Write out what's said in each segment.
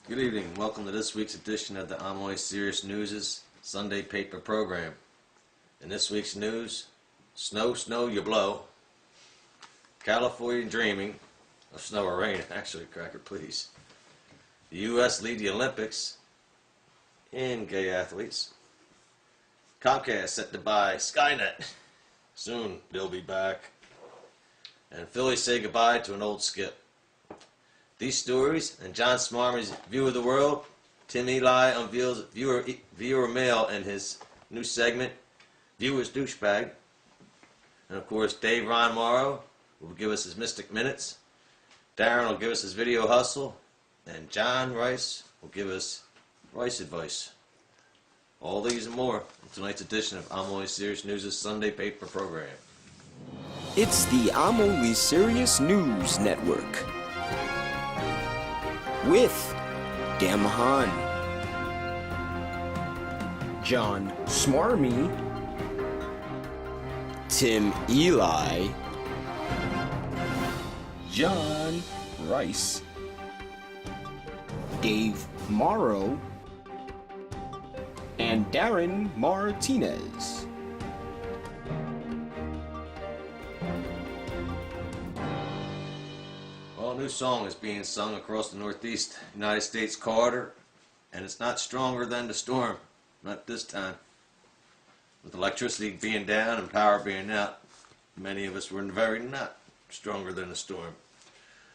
Good evening. Welcome to this week's edition of the I'm Always Serious News' Sunday paper program. In this week's news, snow, snow, you blow. California dreaming of snow or rain, actually, cracker please. The U.S. lead the Olympics in gay athletes. Comcast set to buy Skynet. Soon they'll be back. And Phillies say goodbye to an old skip. These stories and John Smarmy's View of the World. Tim Eli unveils viewer mail in his new segment, Viewer's Douchebag. And of course, Dave Ron Morrow will give us his Mystic Minutes. Darren will give us his Video Hustle. And John Rice will give us Rice Advice. All these and more in tonight's edition of I'm Always Serious News' Sunday paper program. It's the I'm Only Serious News Network. With Dan Mahan, John Smarmy, Tim Eli, John Rice, Dave Morrow, and Darren Martinez. A new song is being sung across the Northeast United States corridor, and it's not stronger than the storm. Not this time. With electricity being down and power being out, many of us were very not stronger than the storm.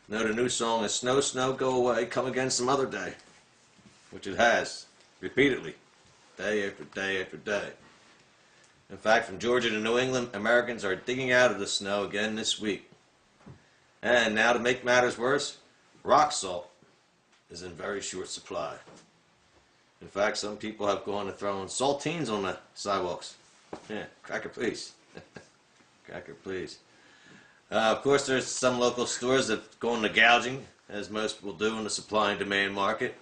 No, the new song is Snow, Snow, Go Away, Come Again Some Other Day, which it has, repeatedly, day after day after day. In fact, from Georgia to New England, Americans are digging out of the snow again this week. And now, to make matters worse, rock salt is in very short supply. In fact, some people have gone to throwing saltines on the sidewalks. Yeah, cracker please. Cracker please. Of course, there's some local stores that go into gouging, as most will do in the supply and demand market.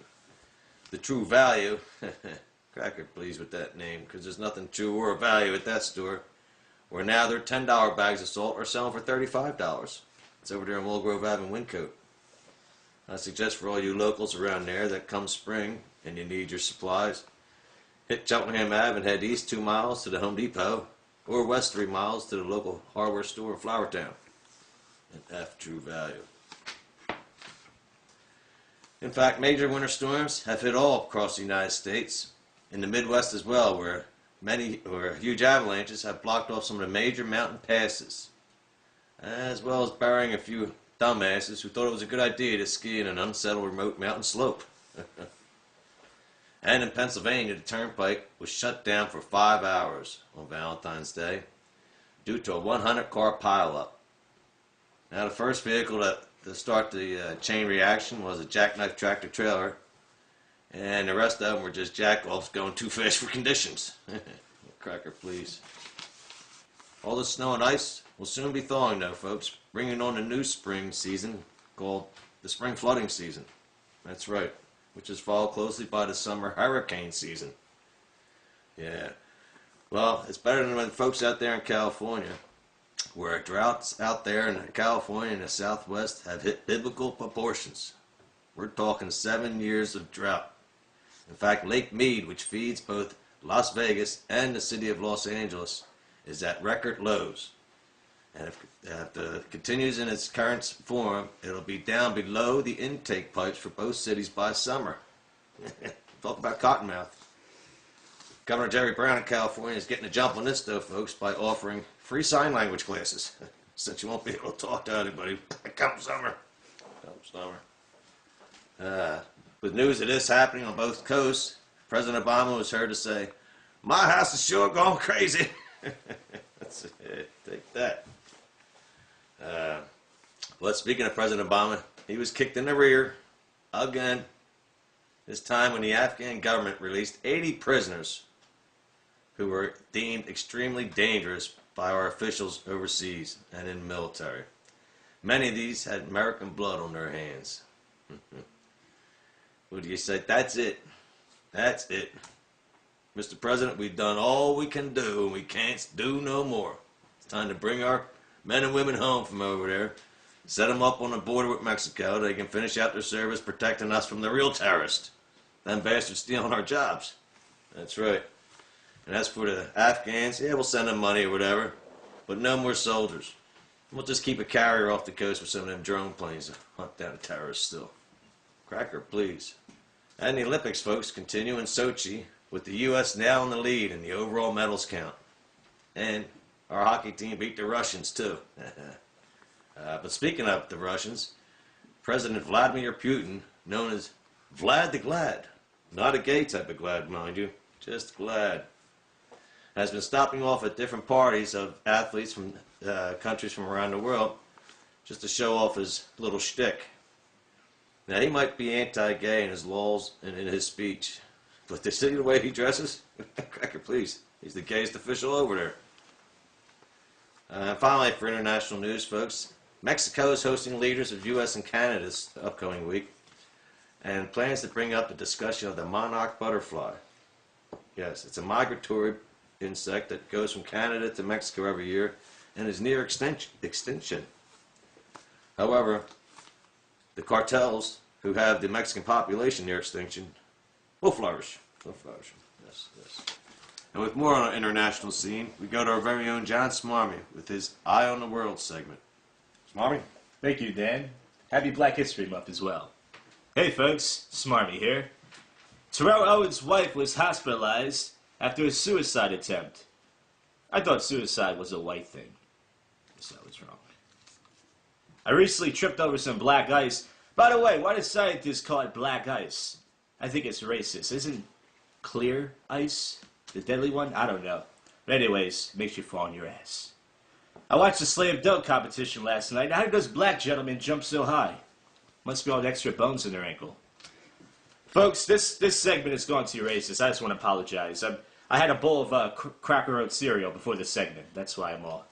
The True Value, cracker please with that name, because there's nothing true or of value at that store, where now their $10 bags of salt are selling for $35. It's over there in Willgrove Ave in Wyncote. I suggest for all you locals around there that come spring and you need your supplies, hit Cheltenham Ave and head east 2 miles to the Home Depot, or west 3 miles to the local hardware store in Flowertown. And F True Value. In fact, major winter storms have hit all across the United States, in the Midwest as well, where huge avalanches have blocked off some of the major mountain passes, as well as burying a few dumbasses who thought it was a good idea to ski in an unsettled remote mountain slope. And in Pennsylvania, the turnpike was shut down for 5 hours on Valentine's Day due to a 100-car pileup. Now, the first vehicle to start the chain reaction was a jackknife tractor trailer, and the rest of them were just jack-offs going too fast for conditions. Cracker, please. All the snow and ice will soon be thawing though, folks, bringing on a new spring season called the spring flooding season. That's right, which is followed closely by the summer hurricane season. Yeah, well, it's better than when folks out there in California, where droughts out there in California and the Southwest have hit biblical proportions. We're talking 7 years of drought. In fact, Lake Mead, which feeds both Las Vegas and the city of Los Angeles, is at record lows. And if it continues in its current form, it'll be down below the intake pipes for both cities by summer. Talk about cottonmouth. Governor Jerry Brown in California is getting a jump on this though, folks, by offering free sign language classes, since you won't be able to talk to anybody come summer. Come summer. With news of this happening on both coasts, President Obama was heard to say, "My house is sure going crazy." Take that. But speaking of President Obama, he was kicked in the rear again. This time when the Afghan government released 80 prisoners who were deemed extremely dangerous by our officials overseas and in the military. Many of these had American blood on their hands. What do you say? That's it. That's it. Mr. President, we've done all we can do, and we can't do no more. It's time to bring our men and women home from over there. Set them up on the border with Mexico. They can finish out their service protecting us from the real terrorists. Them bastards stealing our jobs. That's right. And as for the Afghans, yeah, we'll send them money or whatever, but no more soldiers. We'll just keep a carrier off the coast with some of them drone planes to hunt down the terrorists still. Cracker, please. And the Olympics, folks, continue in Sochi with the U.S. now in the lead in the overall medals count. And our hockey team beat the Russians, too. But speaking of the Russians, President Vladimir Putin, known as Vlad the Glad, not a gay type of glad, mind you, just glad, has been stopping off at different parties of athletes from countries from around the world just to show off his little shtick. Now, he might be anti-gay in his laws and in his speech, but to see the way he dresses, Cracker, please, he's the gayest official over there. Finally, for international news, folks, Mexico is hosting leaders of U.S. and Canada this upcoming week and plans to bring up the discussion of the monarch butterfly. Yes, it's a migratory insect that goes from Canada to Mexico every year and is near extinction. However, the cartels who have the Mexican population near extinction will flourish. Will flourish. Yes, yes. And with more on our international scene, we go to our very own John Smarmy with his Eye on the World segment. Smarmy? Thank you, Dan. Happy Black History Month as well. Hey folks, Smarmy here. Terrell Owens' wife was hospitalized after a suicide attempt. I thought suicide was a white thing. Guess I was wrong. I recently tripped over some black ice. By the way, why do scientists call it black ice? I think it's racist. Isn't clear ice the deadly one? I don't know. But anyways, makes you fall on your ass. I watched the slam dunk competition last night. How does black gentlemen jump so high? Must be all the extra bones in their ankle. Folks, this segment is going to be racist. I just want to apologize. I had a bowl of Cracker Oat cereal before the segment. That's why I'm all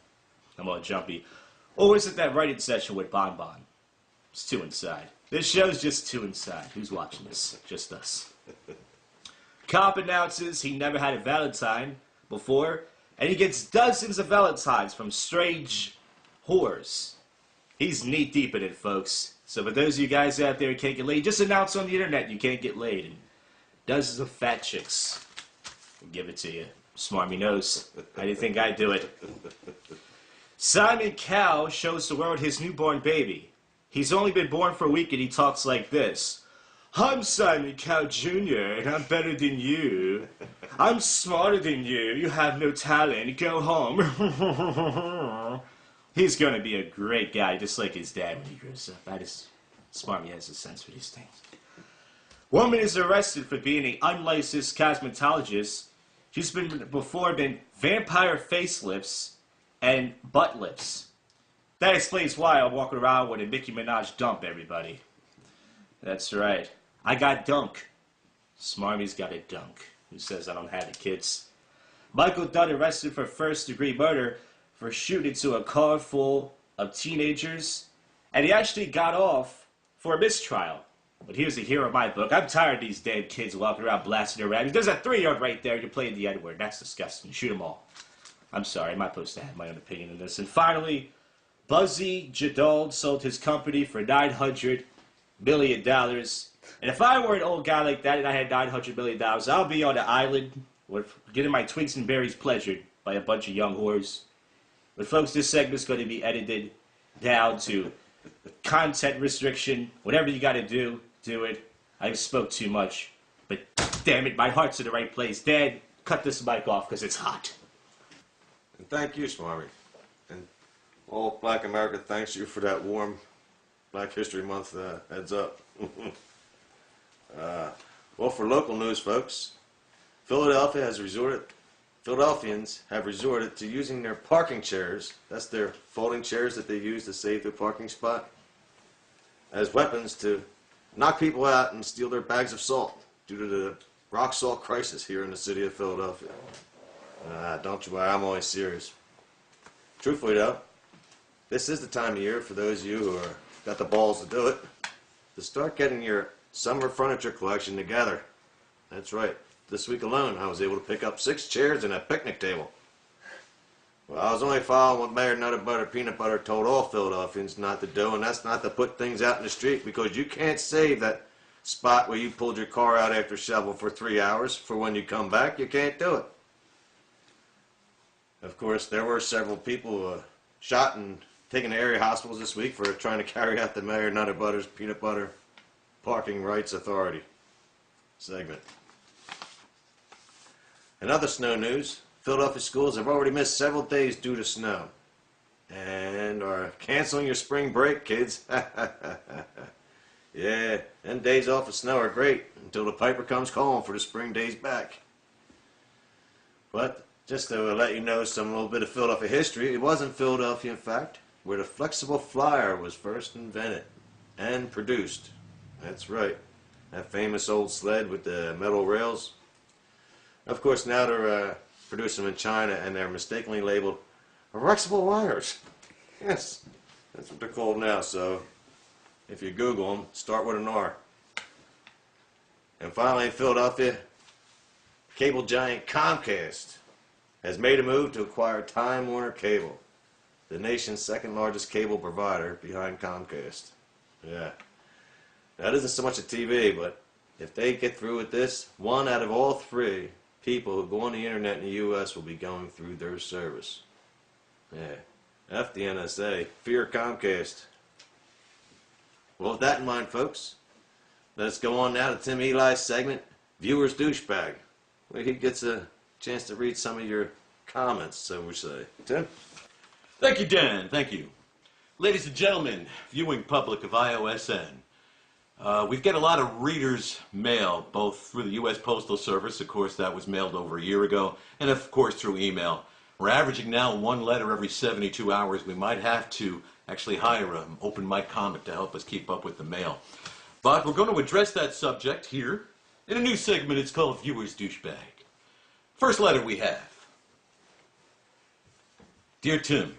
jumpy. Or is it that writing session with Bon Bon? It's two inside. This show's just two inside. Who's watching this? Just us. Cop announces he never had a Valentine before, and he gets dozens of Valentines from strange whores. He's knee deep in it, folks. So for those of you guys out there who can't get laid, just announce on the internet you can't get laid. And dozens of fat chicks will give it to you. Smarmy knows. How do you think I do it? Simon Cowell shows the world his newborn baby. He's only been born for a week and he talks like this. I'm Simon Cowell Jr. and I'm better than you. I'm smarter than you. You have no talent. Go home. He's going to be a great guy, just like his dad when he grows up. Smarmy has a sense for these things. Woman is arrested for being an unlicensed cosmetologist. She's been vampire facelifts and butt lifts. That explains why I'm walking around with a Nicki Minaj dump, everybody. That's right. I got dunk. Smarmy's got a dunk. Who says I don't have it, kids? Michael Dunn arrested for first-degree murder for shooting into a car full of teenagers. And he actually got off for a mistrial. But he was the hero of my book. I'm tired of these damn kids walking around blasting their rabbits. There's a 3-year-old right there. You're playing the N-word. That's disgusting. Shoot them all. I'm sorry. I'm not supposed to have my own opinion on this. And finally, Buzzy Jadol sold his company for $900 million. And if I were an old guy like that and I had $900 million, I'll be on an island getting my Twinks and Berries pleasured by a bunch of young whores. But folks, this segment's going to be edited down to content restriction. Whatever you got to do, do it. I spoke too much. But damn it, my heart's in the right place. Dad, cut this mic off because it's hot. And thank you, Smarmy. And all Black America thanks you for that warm Black History Month heads up. Well, for local news, folks, Philadelphians have resorted to using their parking chairs, that's their folding chairs that they use to save their parking spot, as weapons to knock people out and steal their bags of salt due to the rock salt crisis here in the city of Philadelphia. Don't you worry, I'm always serious. Truthfully though, this is the time of year for those of you who got the balls to do it, to start getting your summer furniture collection together. That's right. This week alone, I was able to pick up 6 chairs and a picnic table. Well, I was only following what Mayor Nutter Butter Peanut Butter told all Philadelphians not to do, and that's not to put things out in the street, because you can't save that spot where you pulled your car out after shovel for 3 hours for when you come back. You can't do it. Of course, there were several people shot and taken to area hospitals this week for trying to carry out the Mayor Nutter Butter's Peanut Butter Parking Rights Authority segment. In other snow news, Philadelphia schools have already missed several days due to snow and are canceling your spring break, kids. Yeah, them days off of snow are great until the piper comes calling for the spring days back. But just to let you know some little bit of Philadelphia history, it was in Philadelphia, in fact, where the flexible flyer was first invented and produced. That's right, that famous old sled with the metal rails. Of course, now they're producing them in China, and they're mistakenly labeled flexible wires. Yes, that's what they're called now. So if you Google them, start with an R. And finally, in Philadelphia, cable giant Comcast has made a move to acquire Time Warner Cable, the nation's second largest cable provider behind Comcast. Yeah. Now, it isn't so much a TV, but if they get through with this, 1 out of all 3 people who go on the internet in the U.S. will be going through their service. Yeah. F the NSA. Fear Comcast. Well, with that in mind, folks, let's go on now to Tim Eli's segment, Viewer's Douchebag, where he gets a chance to read some of your comments, so we say. Tim? Thank you, Dan. Thank you. Ladies and gentlemen, viewing public of IOSN, we've got a lot of readers' mail, both through the U.S. Postal Service, of course, that was mailed over a year ago, and of course through email. We're averaging now 1 letter every 72 hours. We might have to actually hire an open mic comic to help us keep up with the mail. But we're going to address that subject here in a new segment. It's called Viewer's Douchebag. First letter we have. Dear Tim,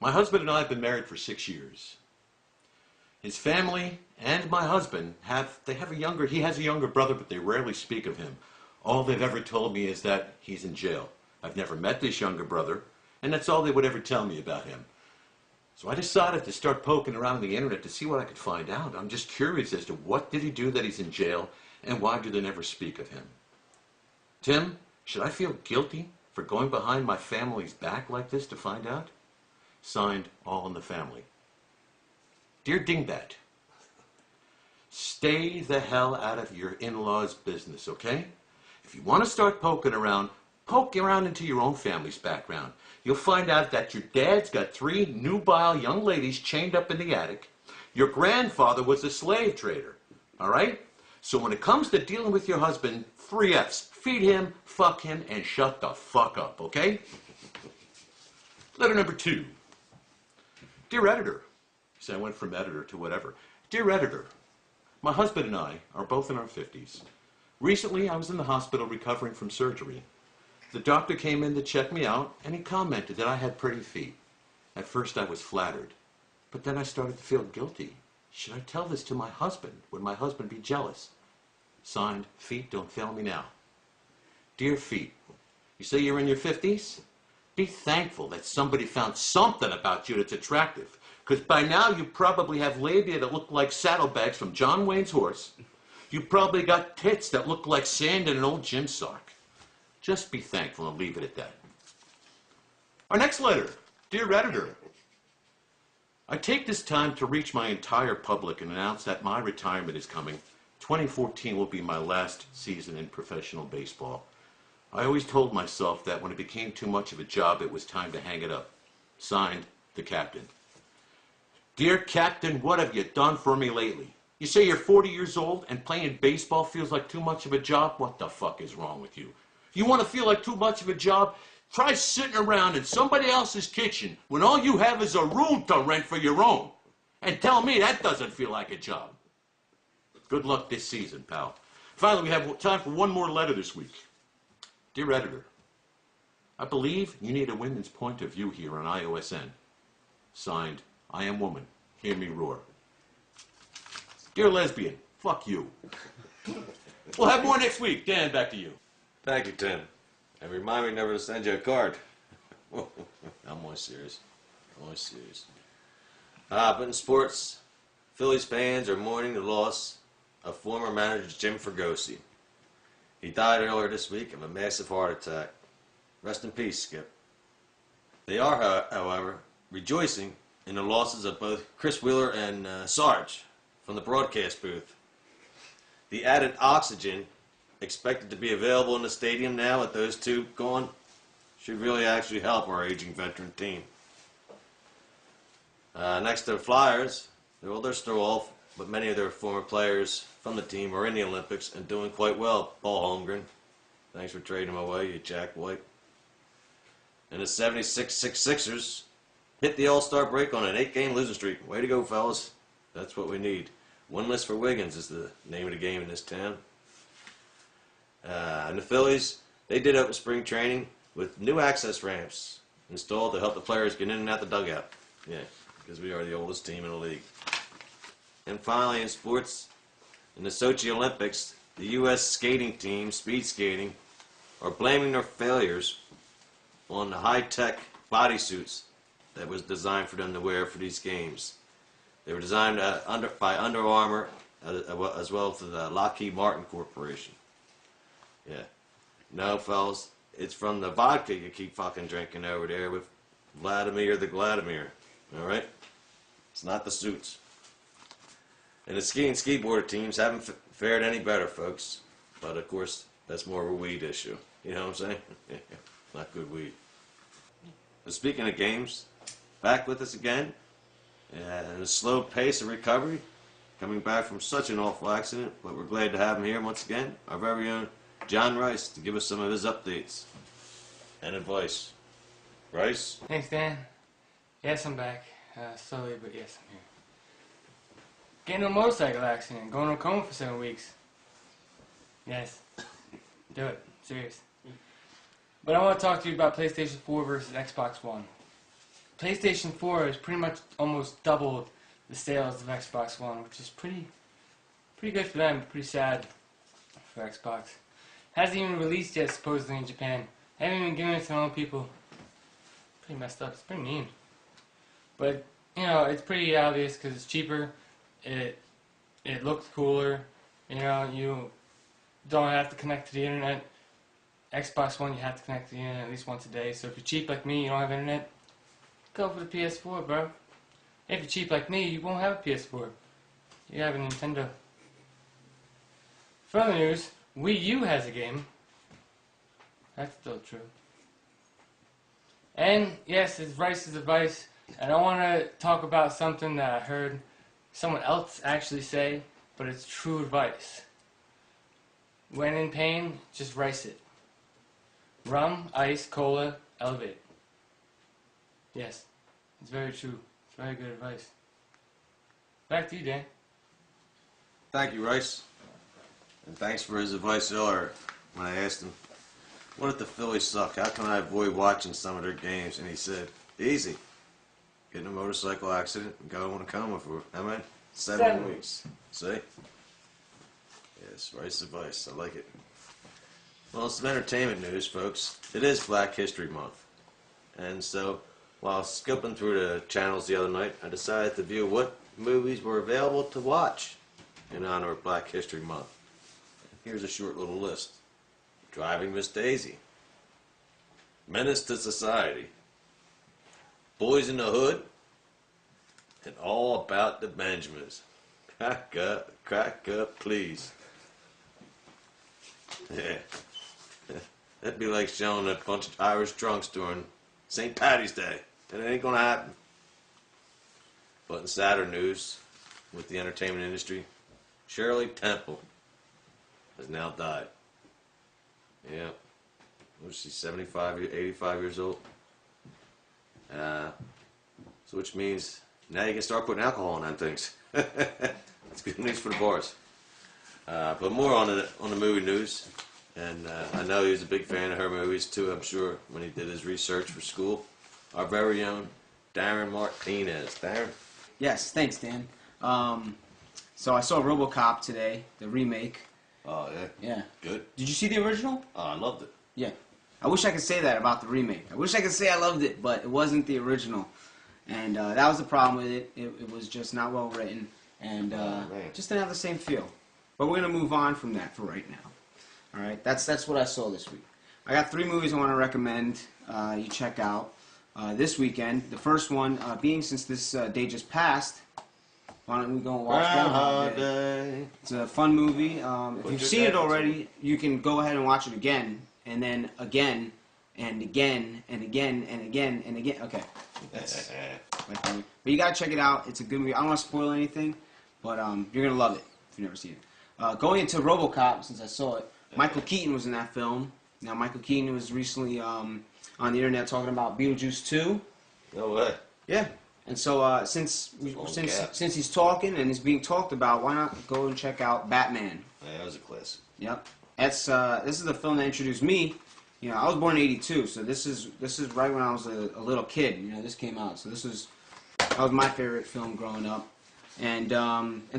my husband and I have been married for 6 years. His family and my husband he has a younger brother, but they rarely speak of him. All they've ever told me is that he's in jail. I've never met this younger brother, and that's all they would ever tell me about him. So I decided to start poking around on the internet to see what I could find out. I'm just curious as to what did he do that he's in jail, and why do they never speak of him? Tim, should I feel guilty for going behind my family's back like this to find out? Signed, All in the Family. Dear Dingbat, stay the hell out of your in-laws' business, okay? If you want to start poke around into your own family's background. You'll find out that your dad's got 3 nubile young ladies chained up in the attic. Your grandfather was a slave trader, all right? So when it comes to dealing with your husband, 3 F's. Feed him, fuck him, and shut the fuck up, okay? Letter number 2. Dear editor. So I went from editor to whatever. Dear editor, my husband and I are both in our 50s. Recently, I was in the hospital recovering from surgery. The doctor came in to check me out, and he commented that I had pretty feet. At first, I was flattered, but then I started to feel guilty. Should I tell this to my husband? Would my husband be jealous? Signed, Feet Don't Fail Me Now. Dear Feet, you say you're in your 50s? Be thankful that somebody found something about you that's attractive, because by now you probably have labia that look like saddlebags from John Wayne's horse. You probably got tits that look like sand in an old gym sock. Just be thankful and leave it at that. Our next letter. Dear editor, I take this time to reach my entire public and announce that my retirement is coming. 2014 will be my last season in professional baseball. I always told myself that when it became too much of a job, it was time to hang it up. Signed, the captain. Dear Captain, what have you done for me lately? You say you're 40 years old and playing baseball feels like too much of a job? What the fuck is wrong with you? You want to feel like too much of a job? Try sitting around in somebody else's kitchen when all you have is a room to rent for your own. And tell me that doesn't feel like a job. Good luck this season, pal. Finally, we have time for one more letter this week. Dear editor, I believe you need a women's point of view here on IOSN. Signed, I Am Woman. Hear me roar. Dear lesbian, fuck you. We'll have more next week. Dan, back to you. Thank you, Tim. And remind me never to send you a card. I'm only serious. But in sports, Phillies fans are mourning the loss of former manager Jim Fregosi. He died earlier this week of a massive heart attack. Rest in peace, Skip. They are, however, rejoicing in the losses of both Chris Wheeler and Sarge from the broadcast booth. The added oxygen expected to be available in the stadium now with those two gone should really actually help our aging veteran team. Next to the Flyers, they're still off, but many of their former players from the team are in the Olympics and doing quite well. Paul Holmgren, thanks for trading him away, you Jack White. And the 76 Sixers hit the All-Star break on an 8-game losing streak. Way to go, fellas. That's what we need. Winless for Wiggins is the name of the game in this town. And the Phillies, they did open spring training with new access ramps installed to help the players get in and out the dugout. Yeah, because we are the oldest team in the league. And finally, in sports, in the Sochi Olympics, the U.S. skating team, speed skating, are blaming their failures on the high-tech bodysuits that was designed for them to wear for these games. They were designed by Under Armour as well as the Lockheed Martin Corporation. Yeah. No, fellas, it's from the vodka you keep fucking drinking over there with Vladimir the Vladimir. All right? It's not the suits. And the ski and skateboarder teams haven't fared any better, folks. But, of course, that's more of a weed issue. You know what I'm saying? Not good weed. But speaking of games, back with us again. And a slow pace of recovery. Coming back from such an awful accident. But we're glad to have him here once again. Our very own John Rice to give us some of his updates and advice. Rice? Thanks, Dan. Yes, I'm back. Slowly, but yes, I'm here. Getting in a motorcycle accident, going to a coma for 7 weeks. Yes. Do it. Serious. But I want to talk to you about PlayStation 4 versus Xbox One. PlayStation 4 has pretty much almost doubled the sales of Xbox One, which is pretty good for them, pretty sad for Xbox. Hasn't even released yet, supposedly, in Japan. Haven't even given it to their own people. Pretty messed up. It's pretty mean. But, you know, it's pretty obvious because it's cheaper. It looks cooler. You know, you don't have to connect to the internet. Xbox One, you have to connect to the internet at least once a day. So if you're cheap like me, you don't have internet, go for the PS4, bro. If you're cheap like me, you won't have a PS4. You have a Nintendo. Further news, Wii U has a game. That's still true. And yes, it's Rice's advice. And I want to talk about something that I heard someone else actually say, but it's true advice. When in pain, just rice it. Rum, ice, cola, elevate. Yes, it's very true. It's very good advice. Back to you, Dan. Thank you, Rice. And thanks for his advice earlier when I asked him, what if the Phillies suck? How can I avoid watching some of their games? And he said, easy. Get in a motorcycle accident and go in a coma for, how many? 7 weeks. See? Yes, Rice's advice. I like it. Well, some entertainment news, folks. It is Black History Month. And so, while skipping through the channels the other night, I decided to view what movies were available to watch in honor of Black History Month. Here's a short little list. Driving Miss Daisy. Menace to Society. Boys in the Hood. And All About the Benjamins. Crack up, please. Yeah. That'd be like showing a bunch of Irish drunks during St. Paddy's Day. And it ain't gonna happen. But in sadder news, with the entertainment industry, Shirley Temple has now died. Yeah. What is she, 75, 85 years old? So which means now you can start putting alcohol in them things. That's good news for the bars. But more on the movie news. And I know he was a big fan of her movies too, I'm sure, when he did his research for school. Our very own Darren Martinez. Darren? Yes, thanks, Dan. So I saw RoboCop today, the remake. Oh, yeah? Yeah. Good? Did you see the original? Oh, I loved it. Yeah. I wish I could say that about the remake. I wish I could say I loved it, but it wasn't the original. And that was the problem with it. It was just not well written, and just didn't have the same feel. But we're going to move on from that for right now. All right, that's what I saw this week. I got 3 movies I want to recommend you check out this weekend. The first one being, since this day just passed, why don't we go and watch Groundhog Day? It's a fun movie. If you've seen it already, you can go ahead and watch it again, and then again, and again, and again, and again, and again. Okay. That's but you gotta check it out. It's a good movie. I don't want to spoil anything, but you're gonna love it if you've never seen it. Going into RoboCop, since I saw it, Michael Keaton was in that film. Now Michael Keaton was recently on the internet talking about Beetlejuice 2. No way. Yeah. And so since he's talking and he's being talked about, why not go and check out Batman? Yeah, that was a classic. Yep. This is the film that introduced me. You know, I was born in '82, so this is right when I was a little kid. You know, this came out, so that was my favorite film growing up. And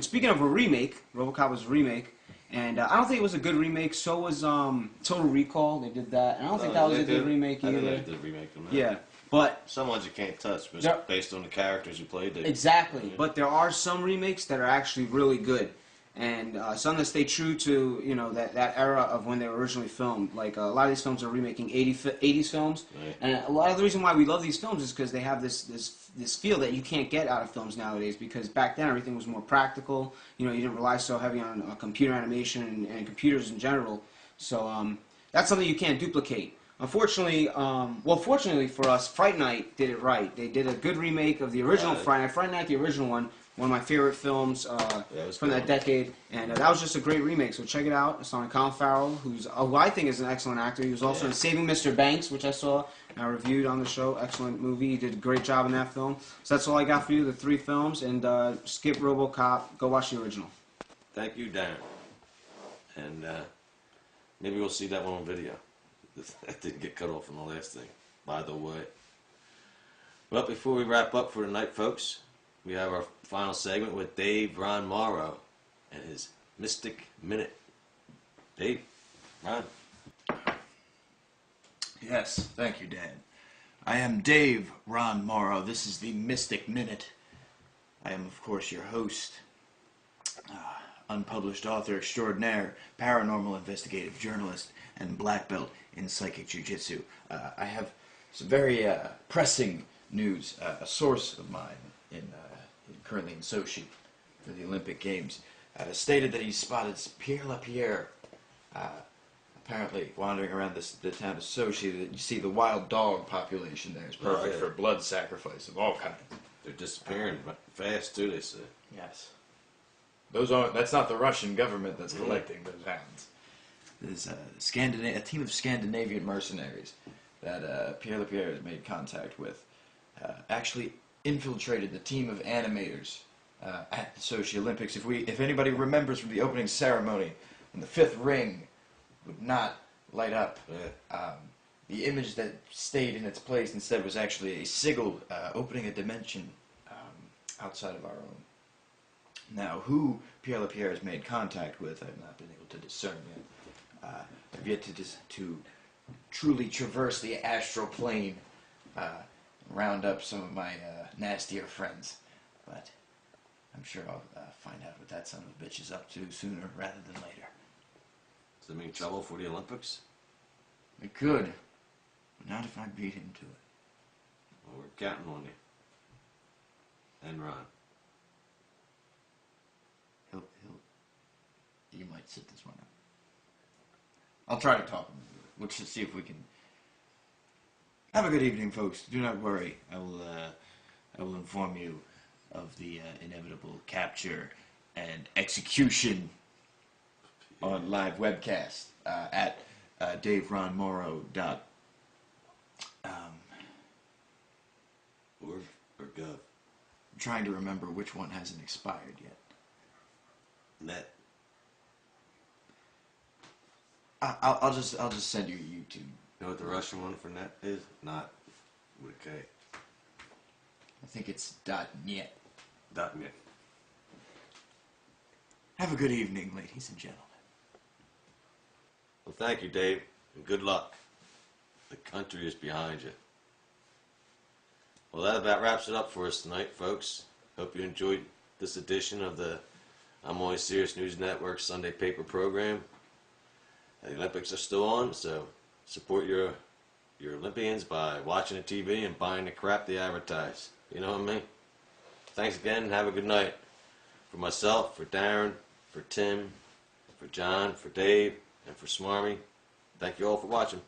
speaking of a remake, RoboCop was a remake, and I don't think it was a good remake. So was Total Recall. They did that, and I don't think that was a good remake either. I didn't like the remake of that. Yeah, but some ones you can't touch, but Yeah. based on the characters who played it. exactly. Yeah. But there are some remakes that are actually really good. And some that stay true to, you know, that era of when they were originally filmed. Like a lot of these films are remaking 80s films, Right. and a lot of the reason why we love these films is because they have this feel that you can't get out of films nowadays. Because back then everything was more practical. You know, you didn't rely so heavy on computer animation and computers in general. So that's something you can't duplicate. Unfortunately, fortunately for us, Fright Night did it right. They did a good remake of the original Fright Night. Fright Night, the original one of my favorite films from that decade, and that was just a great remake. So check it out. It's starring Colin Farrell, who I think is an excellent actor. He was also in Saving Mr. Banks, which I saw and I reviewed on the show. Excellent movie. He did a great job in that film. So that's all I got for you, the 3 films, and skip RoboCop. Go watch the original. Thank you, Darren. And maybe we'll see that one on video. That didn't get cut off on the last thing, by the way. Well, before we wrap up for tonight, folks, we have our final segment with Dave Ron Morrow and his Mystic Minute. Dave, Ron. Yes, thank you, Dan. I am Dave Ron Morrow. This is the Mystic Minute. I am, of course, your host, unpublished author extraordinaire, paranormal investigative journalist, and black belt in psychic jiu-jitsu. I have some very pressing news. A source of mine currently in Sochi for the Olympic Games stated that he spotted Pierre Lapierre apparently wandering around the town of Sochi. That you see the wild dog population there is perfect for blood sacrifice of all kinds. They're disappearing fast, too, they say. Yes. That's not the Russian government that's collecting those hounds. There's a team of Scandinavian mercenaries that Pierre Lapierre has made contact with. Actually infiltrated the team of animators at the Sochi Olympics. If anybody remembers from the opening ceremony, when the 5th ring would not light up, the image that stayed in its place instead was actually a sigil opening a dimension outside of our own. Now, who Pierre Lapierre has made contact with, I've not been able to discern yet. I've yet to truly traverse the astral plane, round up some of my nastier friends. But I'm sure I'll find out what that son of a bitch is up to sooner rather than later. Does that mean trouble for the Olympics? It could, but not if I beat him to it. Well, we're counting on you. And Ron. You might sit this one out. I'll try to talk him into it. We'll just see if we can. Have a good evening, folks. Do not worry. I will inform you of the inevitable capture and execution on live webcast at DaveRonMorrow. Or Gov. I'm trying to remember which one hasn't expired yet. Net. I'll just send you YouTube. You know what the Russian one for net is? Not with a K. I think it's .net. .net. Have a good evening, ladies and gentlemen. Well, thank you, Dave, and good luck. The country is behind you. Well, that about wraps it up for us tonight, folks. Hope you enjoyed this edition of the I'm Always Serious News Network Sunday paper program. The Olympics are still on, so support your Olympians by watching the TV and buying the crap they advertise. You know what I mean? Thanks again and have a good night. For myself, for Darren, for Tim, for John, for Dave, and for Smarmy, thank you all for watching.